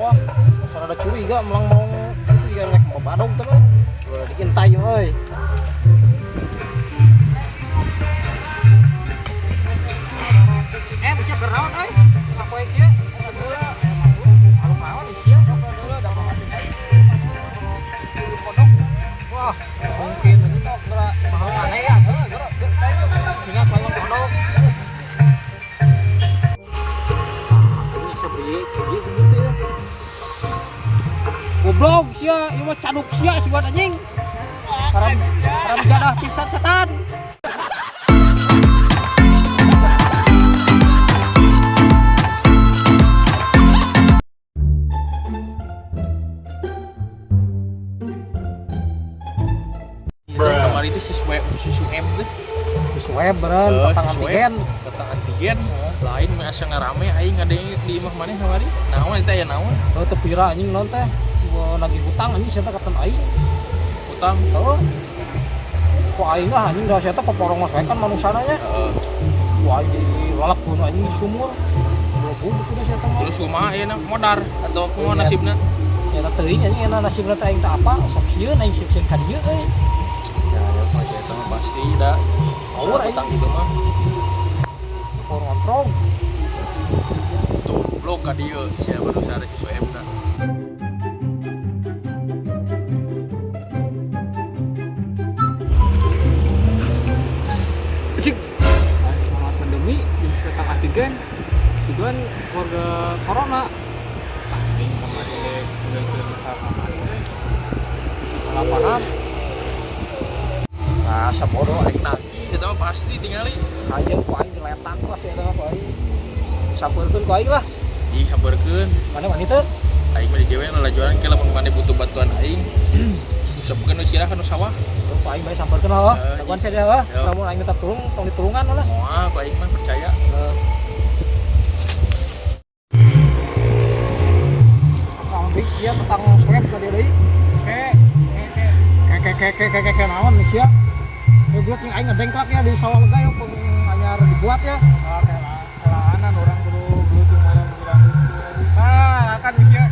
Wah, masih ada curiga melang mau itu juga rek babadog terus. Udah diintai euy. Bisa kenaon euy. Sapoe kieu. Anu sia dulu ada wah, mungkin ini kok mahal aneh ya. Sehingga kalau kodok ini sebeli gitu ya. Goblok sia, ieu mah caduk sia si buat anjing. Karam jadah pisan setan. Kemarin itu si Suem tuh. Si Suem beren tentang antigen. Tentang antigen. Lain mah asa ngarame aing ngadenge di imah maneh kamari. Naon eta ya naon? Oh teu pira anjing naon teh. Nagih hutang anjing sia teh katen aing. Hutang? Heuh. Ku aing lah anjing da sia teh paporong mas kan manusana nya. Heeh. Ku aing lalakun anjing sumur. Belum kudu sia teh. Terus kumaha ieu modar atau kumaha nasibna? Ya teh teuing anjing nasibna teh aing teh apa? Sok sieun aing sieun ka dieu euy. Itu pasti dah power utang itu mah power ngontrol tuh blok ka dieu sia baru sare ci Soemna cik semangat pandemi disetan antigen tujuan keluarga corona ini kemarin udah besar kemarin isi lapangan. Nah, sabodo aing nagih eta mah pasti tingali. Anjeun ku aing diletak lah sia eta mah ku aing. Disampeurkeun ku aing lah. Ih, sampeurkeun. Mana teu? Aing mah di dieu lalajoan ke lamun mane butuh bantuan aing. Usapkeun we sirah kana sawah. Ku aing bae sampeurkeun lah. Daguan sia dah. Lamun aing minta tulung, tong ditulungan lah. Moal ku aing mah percaya. Kang bis sia tentang swab ka dieu deui. Kayak naon nih sia. Gue cing aing ngedengklak ya di sawah lega ya pun anyar dibuat ya. Ah, kelaanan orang kudu cuma bilang akan sia.